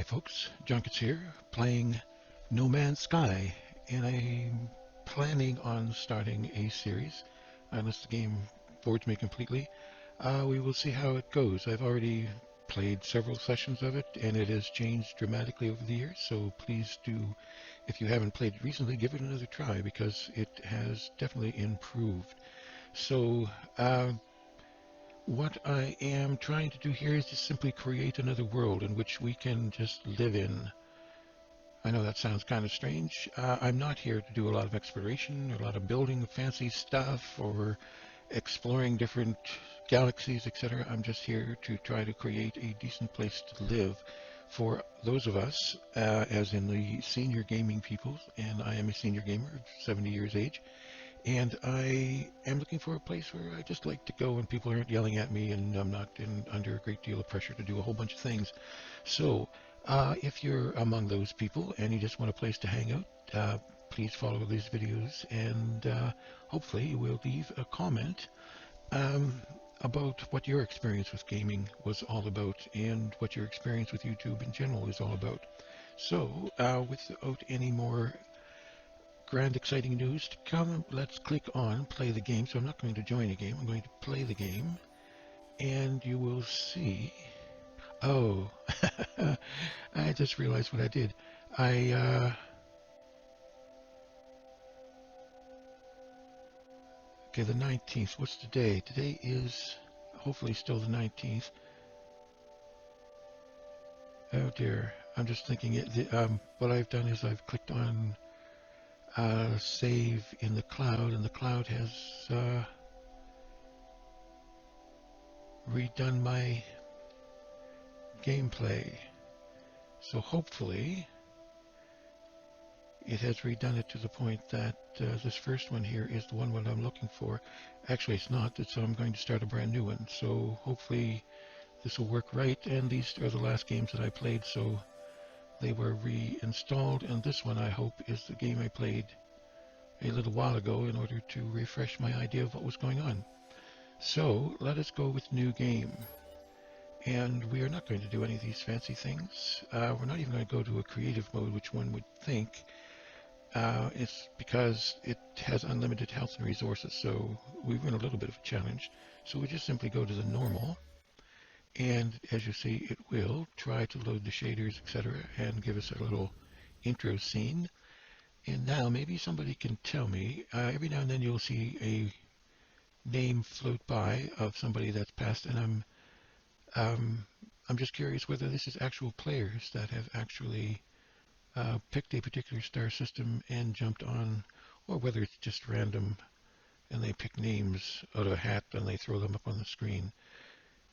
Hi folks, Junkets here, playing No Man's Sky, and I'm planning on starting a series, unless the game bores me completely. We will see how it goes. I've already played several sessions of it, and it has changed dramatically over the years, so please do, if you haven't played it recently, give it another try, because it has definitely improved. So, what I am trying to do here is just simply create another world in which we can just live in. I know that sounds kind of strange. I'm not here to do a lot of exploration, a lot of building fancy stuff, or exploring different galaxies, etc. I'm just here to try to create a decent place to live for those of us, as in the senior gaming people, and I am a senior gamer of 70 years age, and I am looking for a place where I just like to go and people aren't yelling at me and I'm not under a great deal of pressure to do a whole bunch of things. So if you're among those people and you just want a place to hang out, please follow these videos, and hopefully you will leave a comment um, about what your experience with gaming was all about and what your experience with YouTube in general is all about. So without any more grand exciting news to come, let's click on play the game. So I'm not going to join a game, I'm going to play the game, and you will see. Oh, I just realized what I did. I okay, the 19th. What's today? Today is hopefully still the 19th. Oh dear, I'm just thinking what I've done is I've clicked on save in the cloud, and the cloud has redone my gameplay. So hopefully it has redone it to the point that this first one here is the one I'm looking for. Actually, it's not, so I'm going to start a brand new one. So hopefully this will work right, and these are the last games that I played, so they were reinstalled, and this one I hope is the game I played a little while ago in order to refresh my idea of what was going on. So let us go with new game. And we are not going to do any of these fancy things. We're not even going to go to a creative mode, which one would think. It's because it has unlimited health and resources, so we run a little bit of a challenge. So we just simply go to the normal, and as you see, it will try to load the shaders, etc., and give us a little intro scene. And now maybe somebody can tell me, every now and then you'll see a name float by of somebody that's passed, and I'm just curious whether this is actual players that have actually picked a particular star system and jumped on, or whether it's just random and they pick names out of a hat and they throw them up on the screen.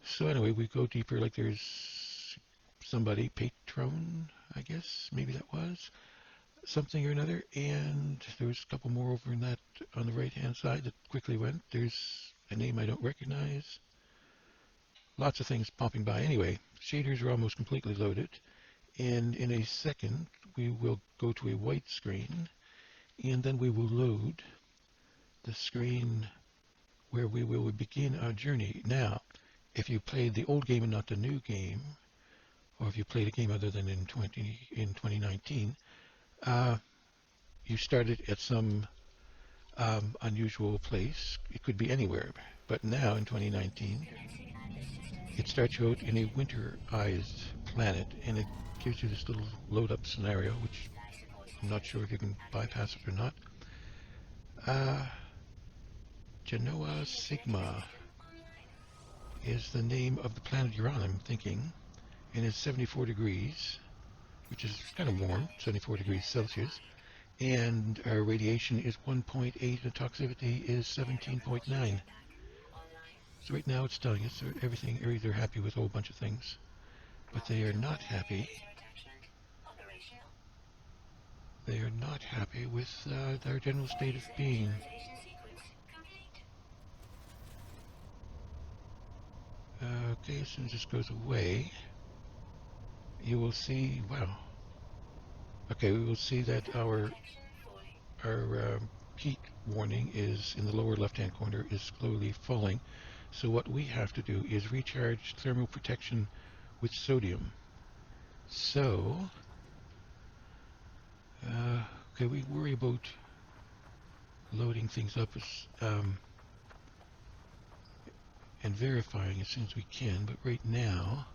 So anyway, we go deeper, like there's somebody, Patron, I guess, maybe that was, something or another, and there's a couple more over in that on the right hand side that quickly went. There's a name I don't recognize. Lots of things popping by. Anyway, shaders are almost completely loaded, and in a second we will go to a white screen, and then we will load the screen where we will begin our journey. Now, if you played the old game and not the new game, or if you played a game other than in 2019, you started at some unusual place. It could be anywhere, but now in 2019, it starts you out in a winterized planet, and it gives you this little load-up scenario, which I'm not sure if you can bypass it or not. Genoa Sigma is the name of the planet you're on, I'm thinking, and it's 74 degrees, which is kind of warm, 74 degrees Celsius, and our radiation is 1.8 and toxicity is 17.9. So right now it's telling us that they're happy with a whole bunch of things, but they are not happy. They are not happy with their general state of being. Okay, as soon as this goes away, you will see, wow. Okay, we will see that our heat warning is in the lower left-hand corner is slowly falling. So what we have to do is recharge thermal protection with sodium. So, okay, we worry about loading things up and verifying as soon as we can, but right now,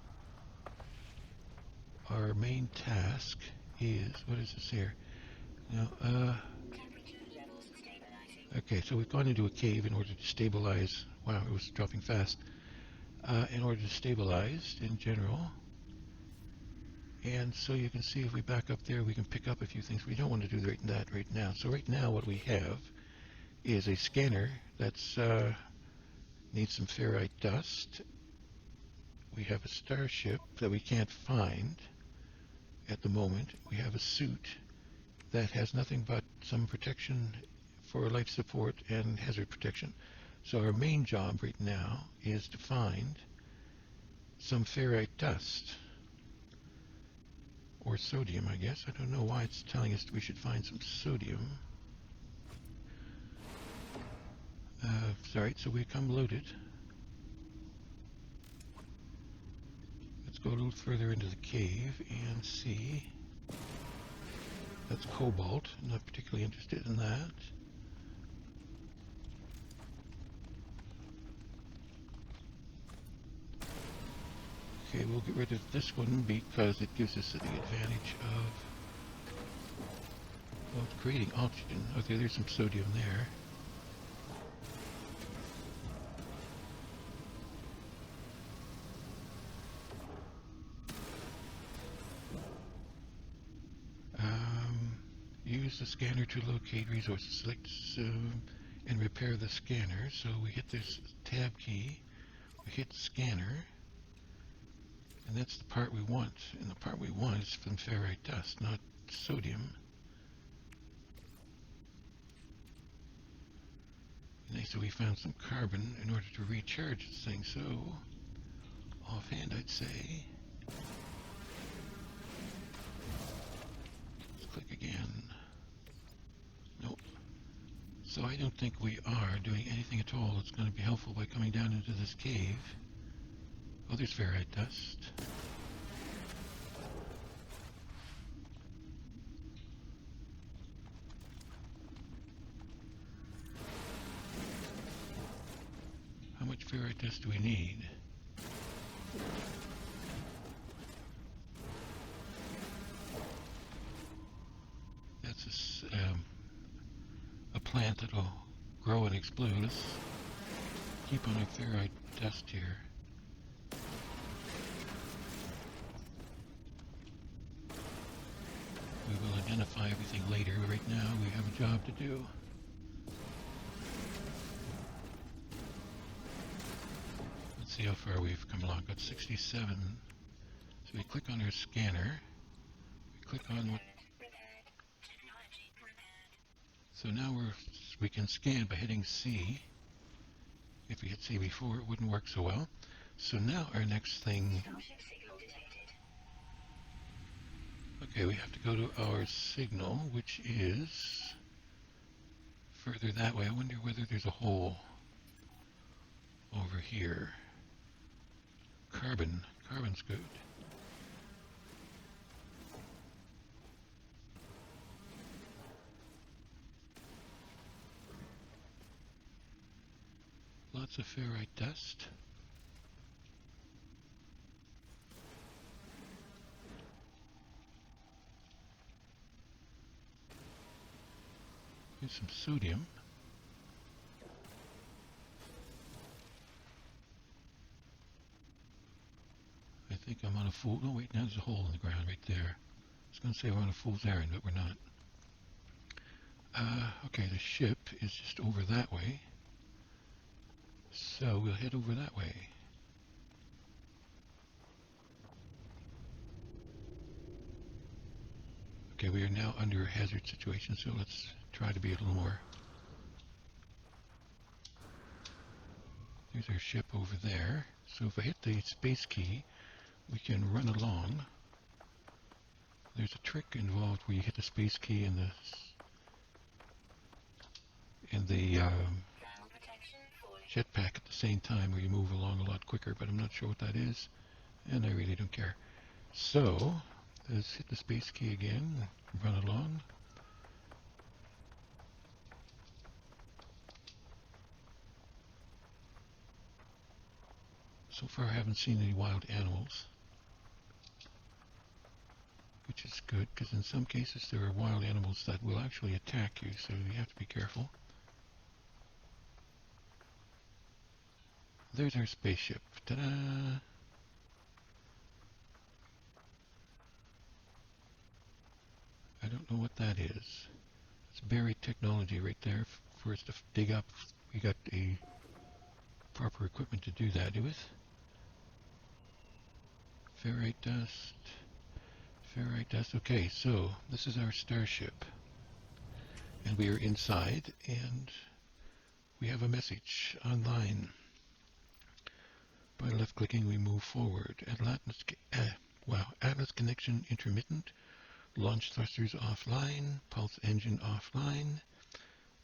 our main task is, what is this here? Now, okay, so we've gone into a cave in order to stabilize. Wow, it was dropping fast. In order to stabilize in general. And so you can see if we back up there, we can pick up a few things. We don't want to do that right now. So right now what we have is a scanner that's needs some ferrite dust. We have a starship that we can't find at the moment. We have a suit that has nothing but some protection for life support and hazard protection. So our main job right now is to find some ferrite dust, or sodium, I guess. I don't know why it's telling us we should find some sodium. Sorry, so we come loaded. Let's go a little further into the cave and see. That's cobalt. I'm not particularly interested in that. Okay, we'll get rid of this one because it gives us the advantage of creating oxygen. Okay, there's some sodium there. Use the scanner to locate resources. Select and repair the scanner. So we hit this tab key, we hit scanner, and that's the part we want. And the part we want is from ferrite dust, not sodium. And so we found some carbon in order to recharge this thing. So offhand I'd say, let's click again. Nope. So I don't think we are doing anything at all that's going to be helpful by coming down into this cave. Oh, there's ferrite dust. How much ferrite dust do we need? That's a plant that'll grow and explode. Let's keep on our ferrite dust here. We will identify everything later. Right now we have a job to do. Let's see how far we've come along. Got 67. So we click on our scanner. We click on what. So now we can scan by hitting C. If we hit C before, it wouldn't work so well. So now our next thing. Okay, we have to go to our signal, which is further that way. I wonder whether there's a hole over here. Carbon. Carbon's good. Lots of ferrite dust. Here's some sodium. I think I'm on a fool. Oh wait, now there's a hole in the ground right there. I was going to say we're on a fool's errand, but we're not. Okay, the ship is just over that way. So we'll head over that way. Okay, we are now under a hazard situation, so let's try to be a little more. There's our ship over there. So if I hit the space key, we can run along. There's a trick involved where you hit the space key and the jetpack at the same time, where you move along a lot quicker, but I'm not sure what that is, and I really don't care. So Let's hit the space key again, run along. So far I haven't seen any wild animals, which is good, because in some cases there are wild animals that will actually attack you, so you have to be careful. There's our spaceship. Ta-da! I don't know what that is. It's buried technology right there for us to dig up. We got a proper equipment to do that with. Ferrite dust. Ferrite dust. Okay, so this is our starship. And we are inside, and we have a message online. By left-clicking, we move forward. Atlas connection intermittent. Launch thrusters offline. Pulse engine offline.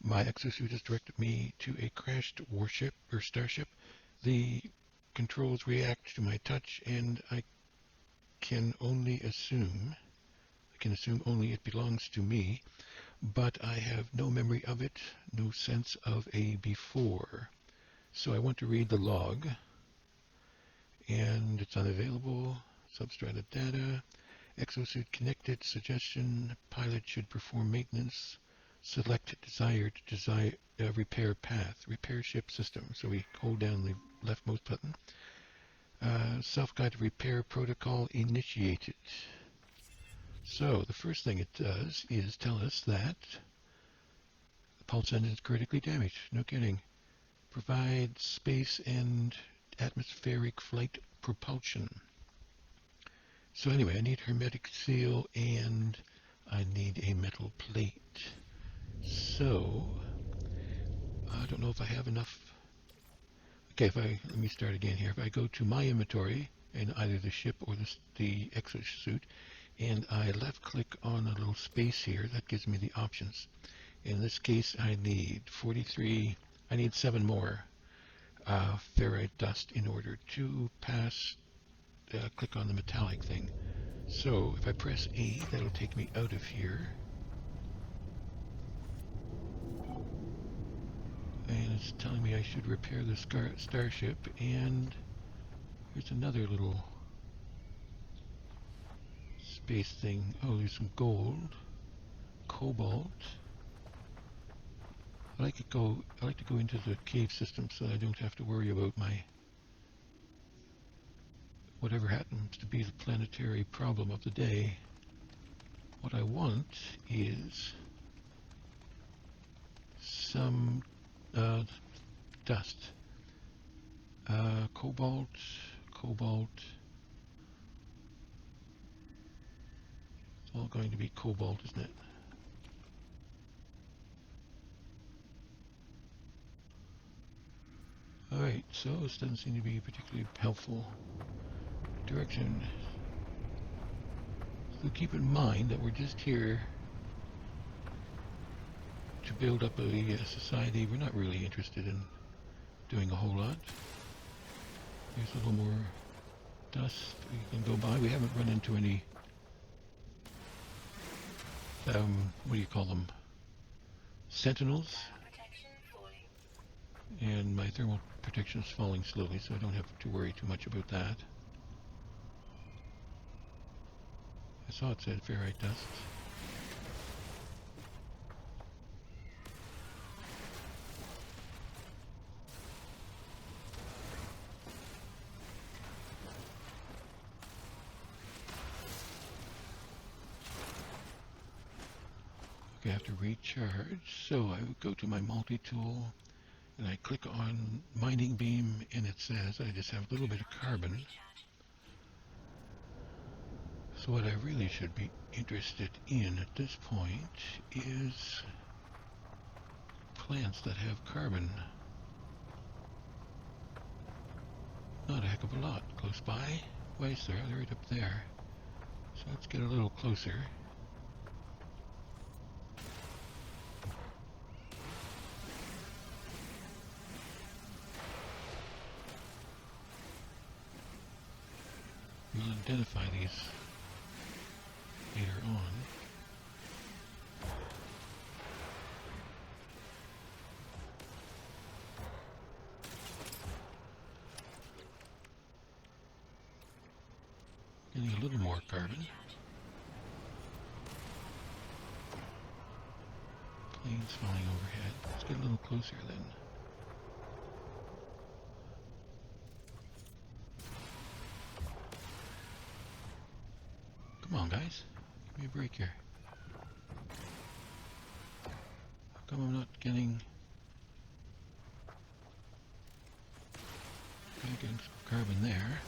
My exosuit has directed me to a crashed warship or starship. The controls react to my touch, and I can assume only it belongs to me, but I have no memory of it, no sense of a before. So I want to read the log, and it's unavailable. Substrata data, exosuit connected, suggestion, pilot should perform maintenance, select desired repair path, repair ship system. So we hold down the leftmost button. Self-guided repair protocol initiated. So the first thing it does is tell us that the pulse engine is critically damaged. No kidding. Provide space and atmospheric flight propulsion. So anyway, I need hermetic seal and I need a metal plate. So I don't know if I have enough. Okay, let me start again here. If I go to my inventory in either the ship or the exosuit, and I left-click on a little space here, that gives me the options. In this case, I need 43. I need 7 more ferrite dust in order to pass. Click on the metallic thing. So if I press A, that'll take me out of here. And it's telling me I should repair the starship, and here's another little space thing. Oh, there's some gold, cobalt. I like to go into the cave system so I don't have to worry about my whatever happens to be the planetary problem of the day. What I want is some dust. Cobalt. It's all going to be cobalt, isn't it? Alright, so this doesn't seem to be a particularly helpful direction. So keep in mind that we're just here to build up a society. We're not really interested in doing a whole lot. There's a little more dust we can go by. We haven't run into any, what do you call them? Sentinels. And my thermal protection is falling slowly, so I don't have to worry too much about that. I saw it said ferrite dust. Okay, I have to recharge, so I would go to my multi-tool, and I click on mining beam, and it says I just have a little bit of carbon. So what I really should be interested in at this point is plants that have carbon. Not a heck of a lot close by. Why is there? They're right up there. So let's get a little closer. We'll identify these later on. Getting a little more carbon. Planes flying overhead. Let's get a little closer then. Come on, guys. Give me a break here. How come I'm not getting some carbon there?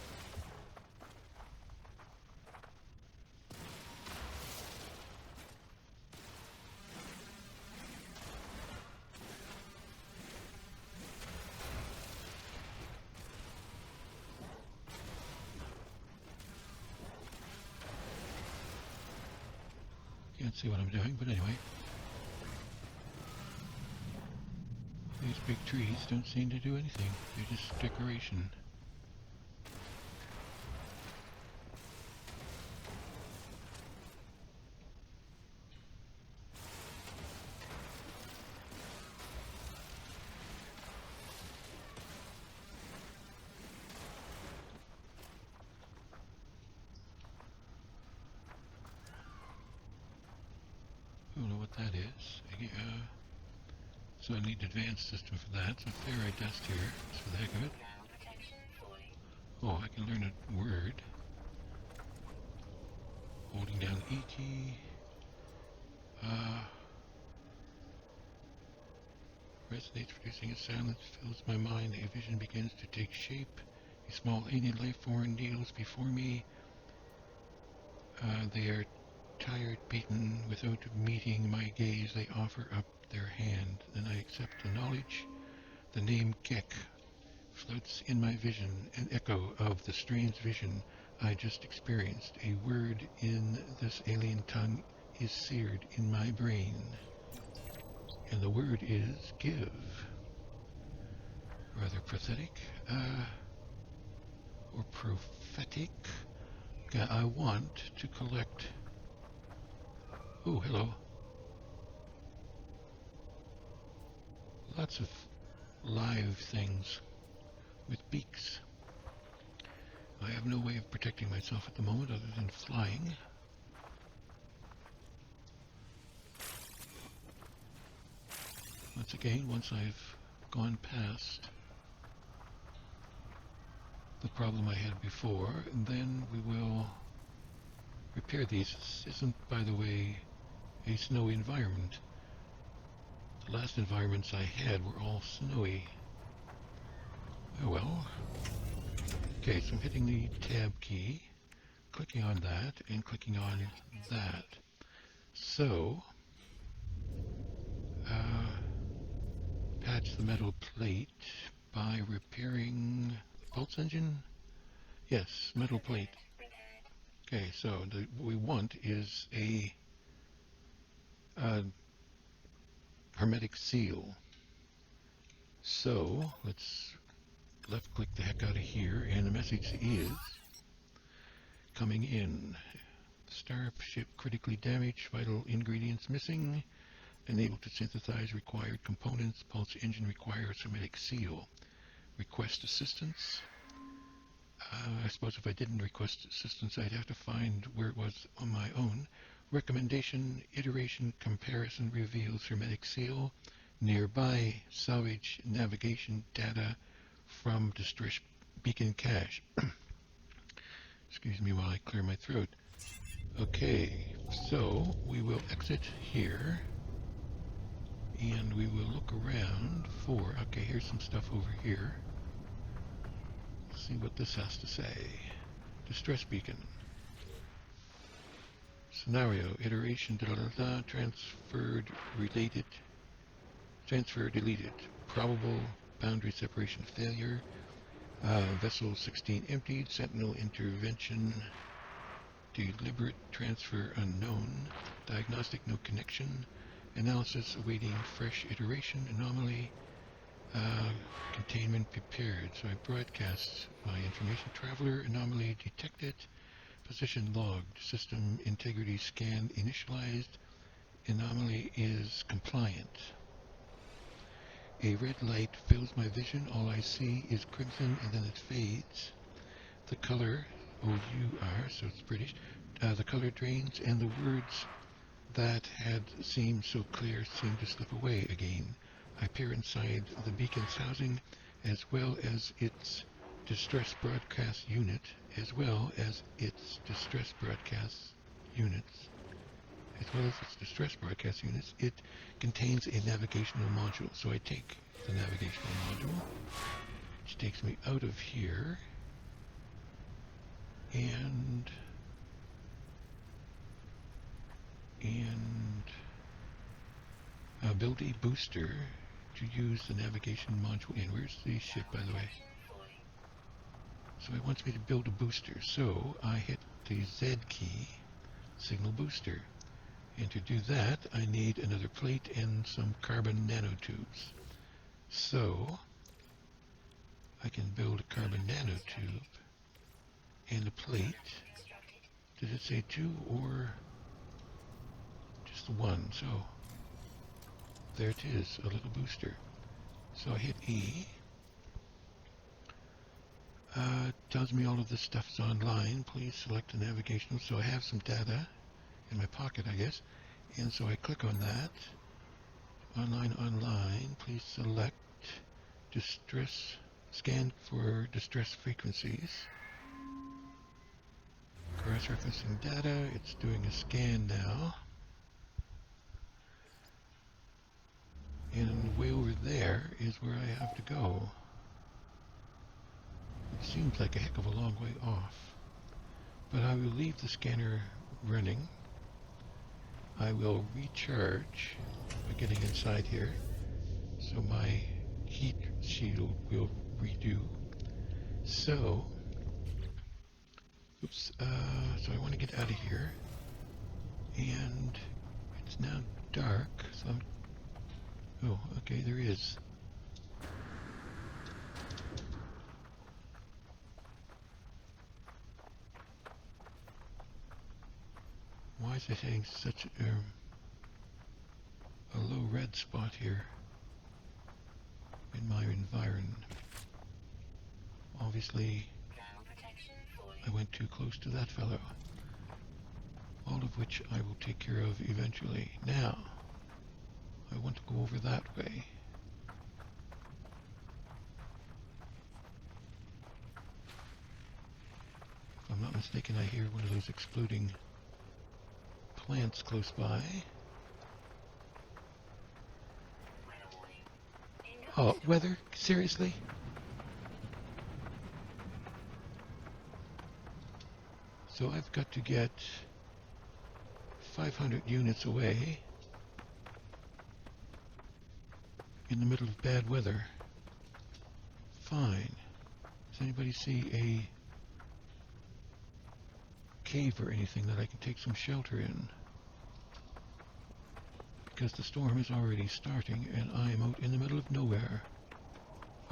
Can't see what I'm doing, but anyway. These big trees don't seem to do anything. They're just decoration. I don't know what that is. So I need an advanced system for that. So ferrite dust here, just for the heck of it. Oh, I can learn a word. Holding down E key. Resonates, producing a sound that fills my mind. A vision begins to take shape. A small alien life form kneels before me. They are tired, beaten, without meeting my gaze. They offer up their hand. Then I accept the knowledge. The name Gek floats in my vision, an echo of the strange vision I just experienced. A word in this alien tongue is seared in my brain. And the word is give. Rather pathetic. Or prophetic. Okay, I want to collect... Oh, hello. Lots of live things with beaks. I have no way of protecting myself at the moment other than flying. Once again, once I've gone past the problem I had before, then we will repair these. This isn't, by the way, a snowy environment. The last environments I had were all snowy. Oh well. Okay, so I'm hitting the tab key, clicking on that, and clicking on that. So, patch the metal plate by repairing the pulse engine. Yes, metal plate. Okay, so what we want is a hermetic seal. So let's left click the heck out of here, and the message is coming in. Starship critically damaged, vital ingredients missing. Unable to synthesize required components. Pulse engine requires hermetic seal. Request assistance. I suppose if I didn't request assistance, I'd have to find where it was on my own. Recommendation, iteration, comparison reveals hermetic seal. Nearby, salvage navigation data from distress beacon cache. Excuse me while I clear my throat. Okay, so we will exit here. And we will look around for, okay, here's some stuff over here. Let's see what this has to say. Distress beacon. Scenario, iteration, transferred, related, transfer, deleted. Probable boundary separation failure. Vessel 16 emptied, sentinel intervention, deliberate transfer unknown, diagnostic no connection, analysis awaiting fresh iteration, anomaly, containment prepared. So I broadcast my information. Traveler anomaly detected. position logged. System integrity scan initialized. Anomaly is compliant. A red light fills my vision. All I see is crimson and then it fades. The color, O-U-R, so it's British, the color drains and the words that had seemed so clear seem to slip away again. I peer inside the beacon's housing as well as its distress broadcast unit, It contains a navigational module. So I take the navigational module, which takes me out of here, and build a booster to use the navigation module. And where's the ship, by the way? So it wants me to build a booster. So I hit the Z key, signal booster. And to do that, I need another plate and some carbon nanotubes. So I can build a carbon nanotube and a plate. Did it say 2 or just the 1? So there it is, a little booster. So I hit E. Tells me all of this stuff is online. Please select the navigational. So I have some data in my pocket, I guess. And so I click on that. Online. Please select distress. Scan for distress frequencies. Cross-referencing data. It's doing a scan now. And way over there is where I have to go. It seems like a heck of a long way off. But I will leave the scanner running. I will recharge by getting inside here. So my heat shield will redo. So, so I want to get out of here. And it's now dark, so oh, okay, there is. Why is it hitting such a low red spot here in my environment? Obviously, I went too close to that fellow. All of which I will take care of eventually. Now, I want to go over that way. If I'm not mistaken, I hear one of those exploding plants close by. Oh, weather? Seriously? So I've got to get 500 units away in the middle of bad weather. Fine. Does anybody see a cave or anything that I can take some shelter in? Because the storm is already starting and I am out in the middle of nowhere.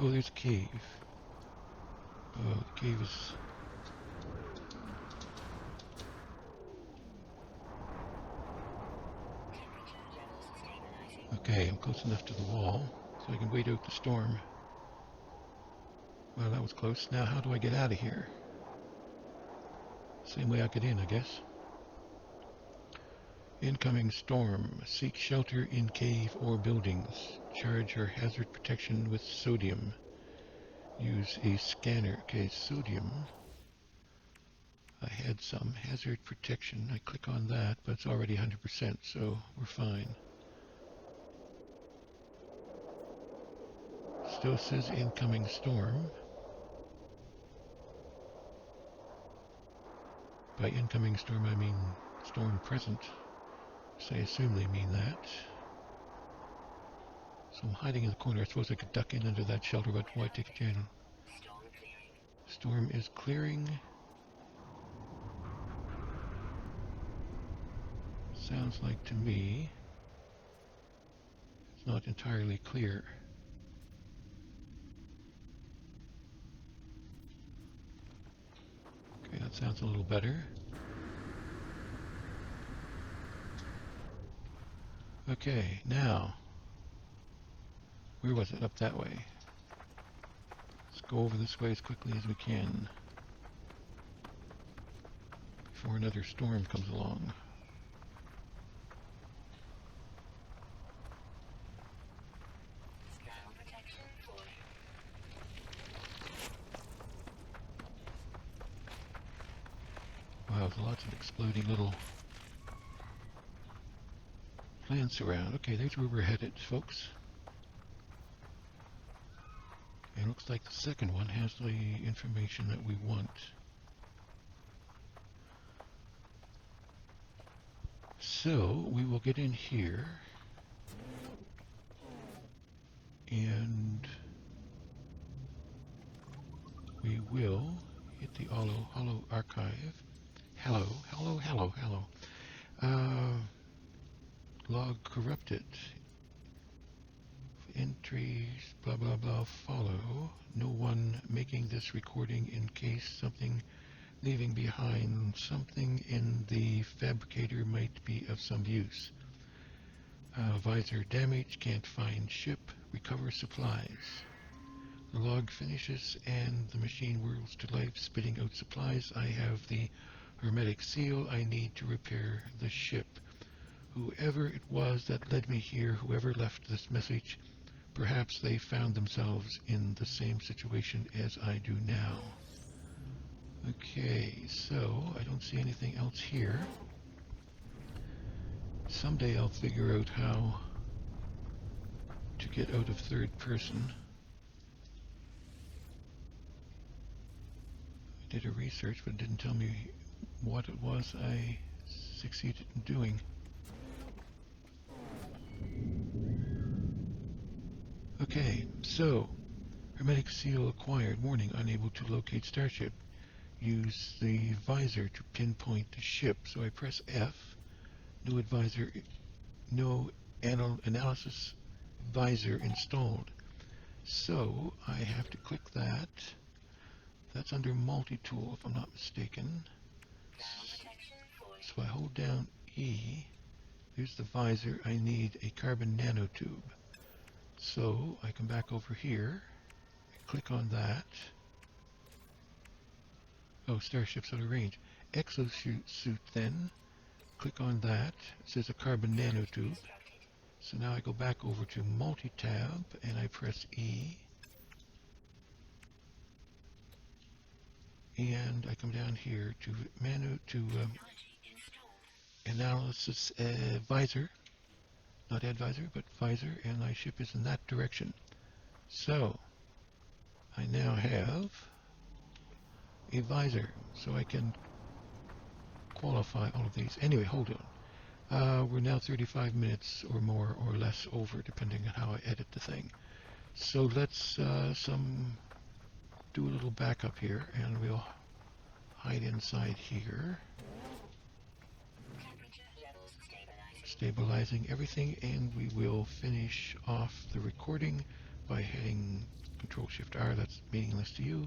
Oh, there's a cave. Oh, the cave is... Okay, I'm close enough to the wall so I can wait out the storm. Well, that was close. Now, how do I get out of here? Same way I get in, I guess. Incoming storm. Seek shelter in cave or buildings. Charge your hazard protection with sodium. Use a scanner. Okay, sodium. I had some hazard protection. I click on that, but it's already 100%, so we're fine. Still says incoming storm. By incoming storm, I mean storm present. So I assume they mean that. So I'm hiding in the corner. I suppose I could duck in under that shelter, but why take a channel? Storm is clearing. Sounds like to me it's not entirely clear. Okay, that sounds a little better. Okay, now, where was it? Up that way. Let's go over this way as quickly as we can before another storm comes along. Wow, there's lots of exploding little plants around. Okay, there's where we're headed, folks. It looks like the second one has the information that we want. So, we will get in here and we will hit the Hollow Archive. Hello. Log corrupted. Entries, blah blah blah, follow. No one making this recording in case something leaving behind something in the fabricator might be of some use. Visor damage, can't find ship, recover supplies. The log finishes and the machine whirls to life, spitting out supplies. I have the hermetic seal. I need to repair the ship. Whoever it was that led me here, whoever left this message, perhaps they found themselves in the same situation as I do now. Okay, so I don't see anything else here. Someday I'll figure out how to get out of third person. I did a research, but it didn't tell me what it was I succeeded in doing. Okay, so hermetic seal acquired. Warning, unable to locate starship. Use the visor to pinpoint the ship. So I press F. No advisor, no analysis visor installed. So I have to click that. That's under multi-tool if I'm not mistaken. So I hold down E. There's the visor. I need a carbon nanotube. So I come back over here. I click on that. Oh, starship's out of range. Exosuit then. Click on that. It says a carbon nanotube. So now I go back over to multi-tab and I press E. And I come down here to analysis visor. Not advisor, but visor, and my ship is in that direction. So I now have a visor, so I can qualify all of these. Anyway, hold on. We're now 35 minutes or more or less over, depending on how I edit the thing. So let's do a little backup here, and we'll hide inside here. Stabilizing everything, and we will finish off the recording by hitting Control-Shift-R. That's meaningless to you.